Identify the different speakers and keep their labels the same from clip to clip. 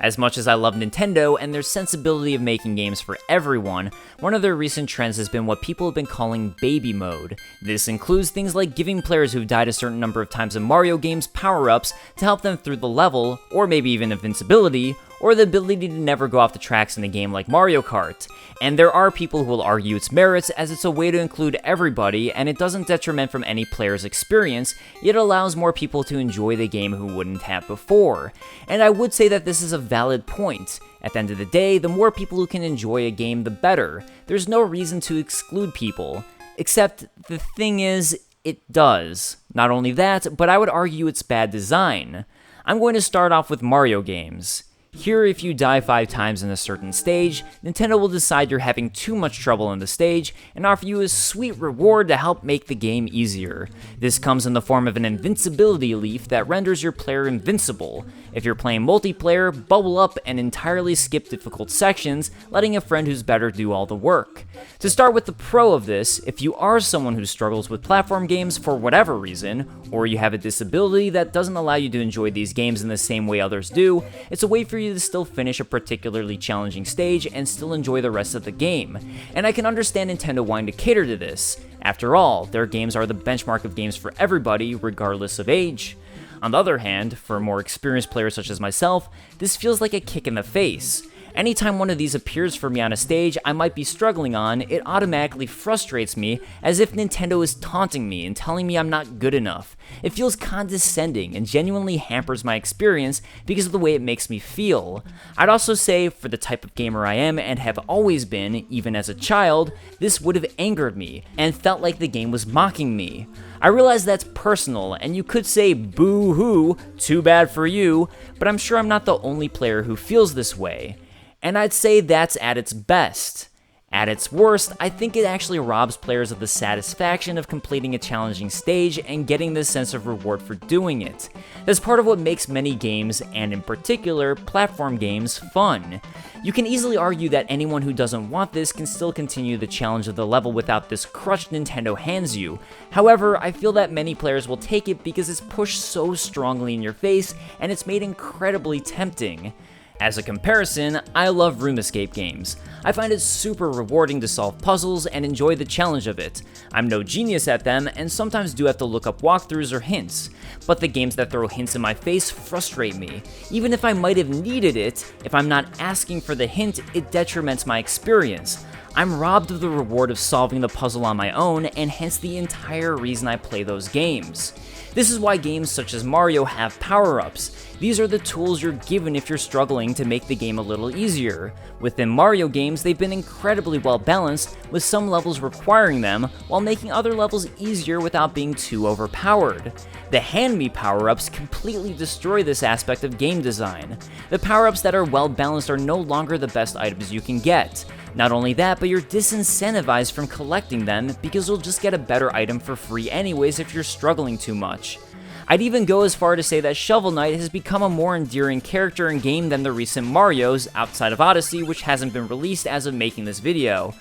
Speaker 1: As much as I love Nintendo and their sensibility of making games for everyone, one of their recent trends has been what people have been calling baby mode. This includes things like giving players who've died a certain number of times in Mario games power-ups to help them through the level, or maybe even invincibility, or the ability to never go off the tracks in a game like Mario Kart. And there are people who will argue its merits, as it's a way to include everybody and it doesn't detriment from any player's experience, yet allows more people to enjoy the game who wouldn't have before. And I would say that this is a valid point. At the end of the day, the more people who can enjoy a game, the better. There's no reason to exclude people. Except the thing is, it does. Not only that, but I would argue it's bad design. I'm going to start off with Mario games. Here, if you die 5 times in a certain stage, Nintendo will decide you're having too much trouble in the stage and offer you a sweet reward to help make the game easier. This comes in the form of an invincibility leaf that renders your player invincible. If you're playing multiplayer, bubble up and entirely skip difficult sections, letting a friend who's better do all the work. To start with the pro of this, if you are someone who struggles with platform games for whatever reason, or you have a disability that doesn't allow you to enjoy these games in the same way others do, it's a way for you to still finish a particularly challenging stage and still enjoy the rest of the game. And I can understand Nintendo wanting to cater to this. After all, their games are the benchmark of games for everybody, regardless of age. On the other hand, for more experienced players such as myself, this feels like a kick in the face. Anytime one of these appears for me on a stage I might be struggling on, it automatically frustrates me, as if Nintendo is taunting me and telling me I'm not good enough. It feels condescending and genuinely hampers my experience because of the way it makes me feel. I'd also say, for the type of gamer I am and have always been, even as a child, this would have angered me and felt like the game was mocking me. I realize that's personal, and you could say boo-hoo, too bad for you, but I'm sure I'm not the only player who feels this way. And I'd say that's at its best. At its worst, I think it actually robs players of the satisfaction of completing a challenging stage and getting this sense of reward for doing it. That's part of what makes many games, and in particular, platform games, fun. You can easily argue that anyone who doesn't want this can still continue the challenge of the level without this crutch Nintendo hands you. However, I feel that many players will take it because it's pushed so strongly in your face and it's made incredibly tempting. As a comparison, I love room escape games. I find it super rewarding to solve puzzles and enjoy the challenge of it. I'm no genius at them and sometimes do have to look up walkthroughs or hints, but the games that throw hints in my face frustrate me. Even if I might have needed it, if I'm not asking for the hint, it detriments my experience. I'm robbed of the reward of solving the puzzle on my own, and hence the entire reason I play those games. This is why games such as Mario have power-ups. These are the tools you're given if you're struggling to make the game a little easier. Within Mario games, they've been incredibly well balanced, with some levels requiring them, while making other levels easier without being too overpowered. The Hand Me power-ups completely destroy this aspect of game design. The power-ups that are well balanced are no longer the best items you can get. Not only that, but you're disincentivized from collecting them because you'll just get a better item for free anyways if you're struggling too much. I'd even go as far to say that Shovel Knight has become a more endearing character in game than the recent Marios, outside of Odyssey, which hasn't been released as of making this video.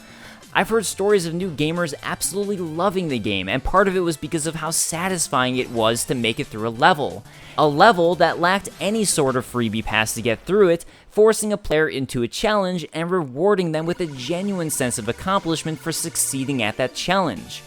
Speaker 1: I've heard stories of new gamers absolutely loving the game, and part of it was because of how satisfying it was to make it through a level. A level that lacked any sort of freebie pass to get through it, forcing a player into a challenge and rewarding them with a genuine sense of accomplishment for succeeding at that challenge.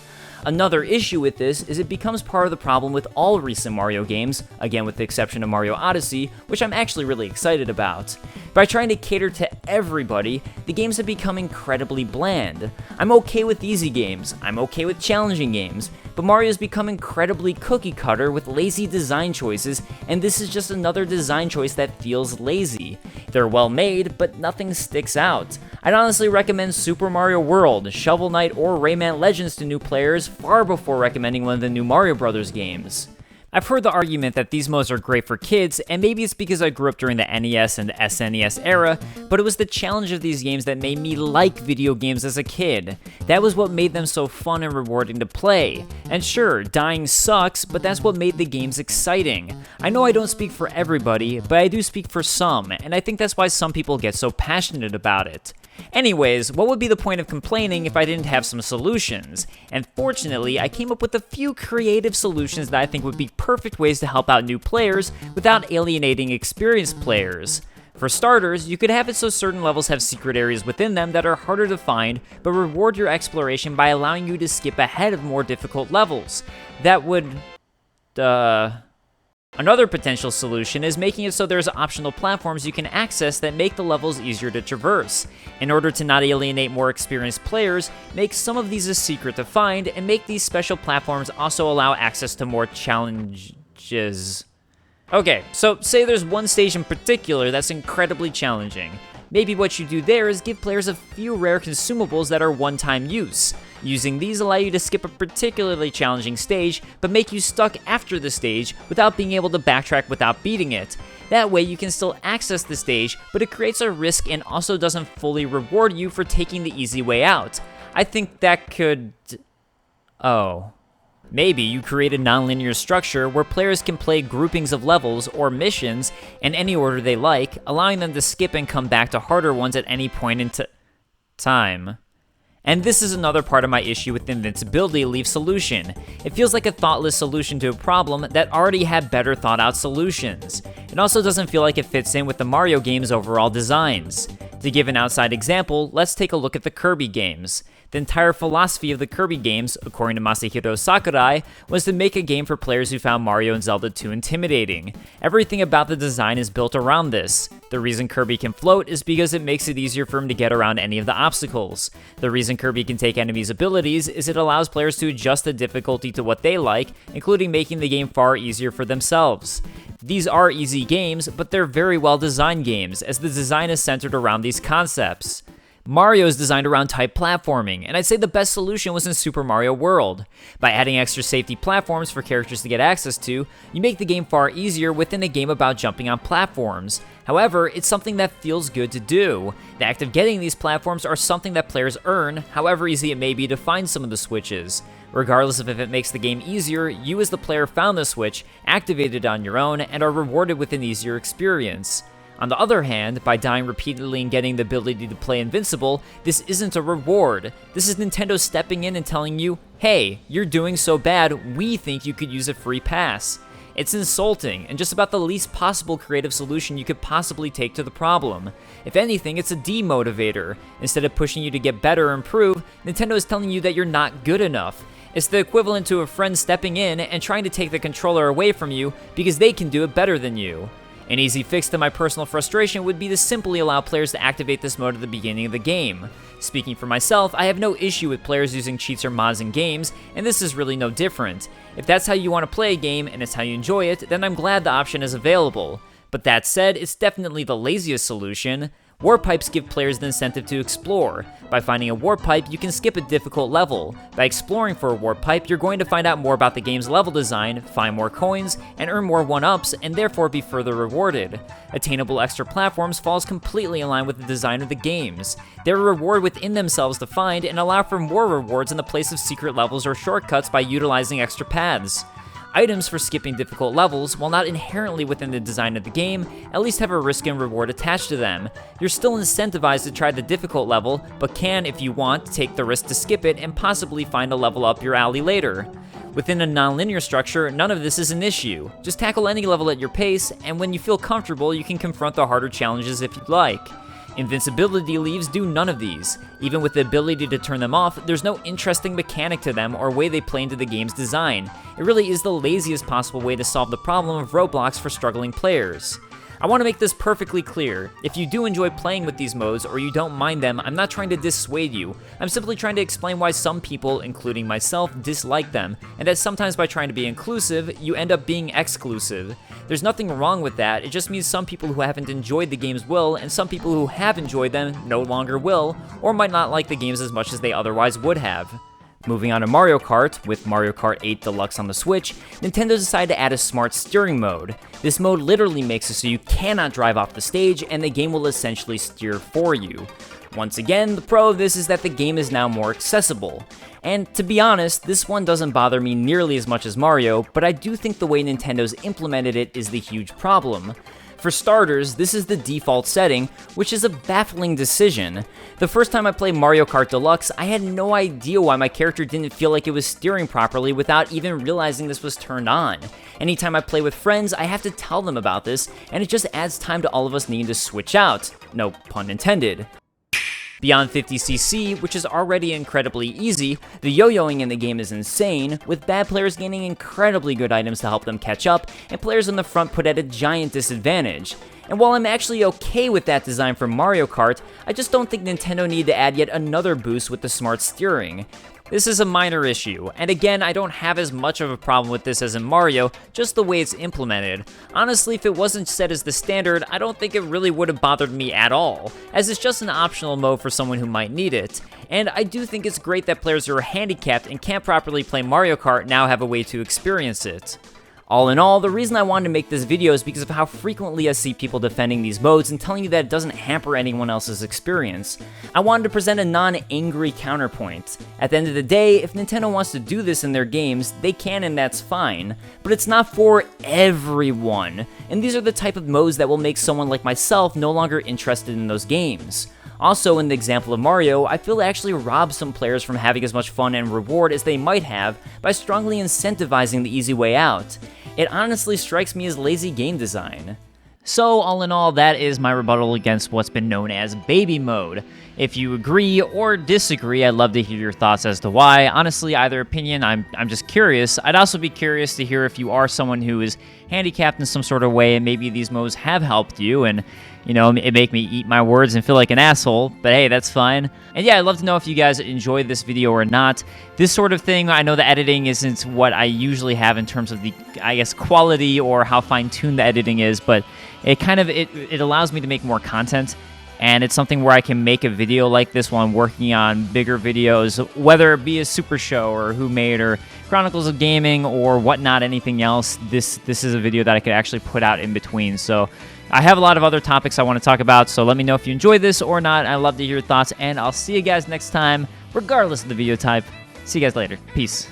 Speaker 1: Another issue with this is it becomes part of the problem with all recent Mario games, again with the exception of Mario Odyssey, which I'm actually really excited about. By trying to cater to everybody, the games have become incredibly bland. I'm okay with easy games, I'm okay with challenging games, but Mario's become incredibly cookie cutter with lazy design choices, and this is just another design choice that feels lazy. They're well made, but nothing sticks out. I'd honestly recommend Super Mario World, Shovel Knight, or Rayman Legends to new players far before recommending one of the new Mario Bros. Games. I've heard the argument that these modes are great for kids, and maybe it's because I grew up during the NES and SNES era, but it was the challenge of these games that made me like video games as a kid. That was what made them so fun and rewarding to play. And sure, dying sucks, but that's what made the games exciting. I know I don't speak for everybody, but I do speak for some, and I think that's why some people get so passionate about it. Anyways, what would be the point of complaining if I didn't have some solutions? And fortunately, I came up with a few creative solutions that I think would be perfect ways to help out new players without alienating experienced players. For starters, you could have it so certain levels have secret areas within them that are harder to find, but reward your exploration by allowing you to skip ahead of more difficult levels. That would... Another potential solution is making it so there's optional platforms you can access that make the levels easier to traverse. In order to not alienate more experienced players, make some of these a secret to find, and make these special platforms also allow access to more challenges. Okay, so say there's one stage in particular that's incredibly challenging. Maybe what you do there is give players a few rare consumables that are one-time use. Using these allow you to skip a particularly challenging stage, but make you stuck after the stage without being able to backtrack without beating it. That way you can still access the stage, but it creates a risk and also doesn't fully reward you for taking the easy way out. I think that could... Maybe you create a non-linear structure where players can play groupings of levels or missions in any order they like, allowing them to skip and come back to harder ones at any point in time. And this is another part of my issue with the invincibility leaf solution. It feels like a thoughtless solution to a problem that already had better thought out solutions. It also doesn't feel like it fits in with the Mario game's overall designs. To give an outside example, let's take a look at the Kirby games. The entire philosophy of the Kirby games, according to Masahiro Sakurai, was to make a game for players who found Mario and Zelda too intimidating. Everything about the design is built around this. The reason Kirby can float is because it makes it easier for him to get around any of the obstacles. The reason Kirby can take enemies' abilities is it allows players to adjust the difficulty to what they like, including making the game far easier for themselves. These are easy games, but they're very well designed games, as the design is centered around these concepts. Mario is designed around type platforming, and I'd say the best solution was in Super Mario World. By adding extra safety platforms for characters to get access to, you make the game far easier within a game about jumping on platforms. However, it's something that feels good to do. The act of getting these platforms are something that players earn, however easy it may be to find some of the switches. Regardless of if it makes the game easier, you as the player found the switch, activated it on your own, and are rewarded with an easier experience. On the other hand, by dying repeatedly and getting the ability to play invincible, this isn't a reward. This is Nintendo stepping in and telling you, hey, you're doing so bad, we think you could use a free pass. It's insulting, and just about the least possible creative solution you could possibly take to the problem. If anything, it's a demotivator. Instead of pushing you to get better or improve, Nintendo is telling you that you're not good enough. It's the equivalent to a friend stepping in and trying to take the controller away from you because they can do it better than you. An easy fix to my personal frustration would be to simply allow players to activate this mode at the beginning of the game. Speaking for myself, I have no issue with players using cheats or mods in games, and this is really no different. If that's how you want to play a game and it's how you enjoy it, then I'm glad the option is available. But that said, it's definitely the laziest solution. Warp pipes give players the incentive to explore. By finding a warp pipe, you can skip a difficult level. By exploring for a warp pipe, you're going to find out more about the game's level design, find more coins, and earn more 1-ups, and therefore be further rewarded. Attainable extra platforms falls completely in line with the design of the games. They're a reward within themselves to find, and allow for more rewards in the place of secret levels or shortcuts by utilizing extra paths. Items for skipping difficult levels, while not inherently within the design of the game, at least have a risk and reward attached to them. You're still incentivized to try the difficult level, but can, if you want, take the risk to skip it and possibly find a level up your alley later. Within a non-linear structure, none of this is an issue. Just tackle any level at your pace, and when you feel comfortable, you can confront the harder challenges if you'd like. Invincibility leaves do none of these. Even with the ability to turn them off, there's no interesting mechanic to them or way they play into the game's design. It really is the laziest possible way to solve the problem of roadblocks for struggling players. I want to make this perfectly clear. If you do enjoy playing with these modes or you don't mind them, I'm not trying to dissuade you. I'm simply trying to explain why some people, including myself, dislike them, and that sometimes by trying to be inclusive, you end up being exclusive. There's nothing wrong with that, it just means some people who haven't enjoyed the games will, and some people who have enjoyed them no longer will, or might not like the games as much as they otherwise would have. Moving on to Mario Kart, with Mario Kart 8 Deluxe on the Switch, Nintendo decided to add a smart steering mode. This mode literally makes it so you cannot drive off the stage, and the game will essentially steer for you. Once again, the pro of this is that the game is now more accessible. And to be honest, this one doesn't bother me nearly as much as Mario, but I do think the way Nintendo's implemented it is the huge problem. For starters, this is the default setting, which is a baffling decision. The first time I played Mario Kart Deluxe, I had no idea why my character didn't feel like it was steering properly without even realizing this was turned on. Anytime I play with friends, I have to tell them about this, and it just adds time to all of us needing to switch out. No pun intended. Beyond 50cc, which is already incredibly easy, the yo-yoing in the game is insane, with bad players gaining incredibly good items to help them catch up, and players in the front put at a giant disadvantage. And while I'm actually okay with that design for Mario Kart, I just don't think Nintendo needed to add yet another boost with the smart steering. This is a minor issue, and again, I don't have as much of a problem with this as in Mario, just the way it's implemented. Honestly, if it wasn't set as the standard, I don't think it really would have bothered me at all, as it's just an optional mode for someone who might need it. And I do think it's great that players who are handicapped and can't properly play Mario Kart now have a way to experience it. All in all, the reason I wanted to make this video is because of how frequently I see people defending these modes and telling you that it doesn't hamper anyone else's experience. I wanted to present a non-angry counterpoint. At the end of the day, if Nintendo wants to do this in their games, they can and that's fine, but it's not for everyone, and these are the type of modes that will make someone like myself no longer interested in those games. Also, in the example of Mario, I feel it actually robs some players from having as much fun and reward as they might have by strongly incentivizing the easy way out. It honestly strikes me as lazy game design. So, all in all, that is my rebuttal against what's been known as baby mode. If you agree or disagree, I'd love to hear your thoughts as to why. Honestly, either opinion, I'm just curious. I'd also be curious to hear if you are someone who is handicapped in some sort of way and maybe these modes have helped you and, you know, it make me eat my words and feel like an asshole, but hey, that's fine. And yeah, I'd love to know if you guys enjoyed this video or not. This sort of thing, I know the editing isn't what I usually have in terms of the, I guess, quality or how fine-tuned the editing is, but it kind of, it allows me to make more content. And it's something where I can make a video like this while I'm working on bigger videos, whether it be a Super Show or Who Made or Chronicles of Gaming or whatnot, anything else. This is a video that I could actually put out in between. So I have a lot of other topics I want to talk about, so let me know if you enjoyed this or not. I'd love to hear your thoughts, and I'll see you guys next time, regardless of the video type. See you guys later. Peace.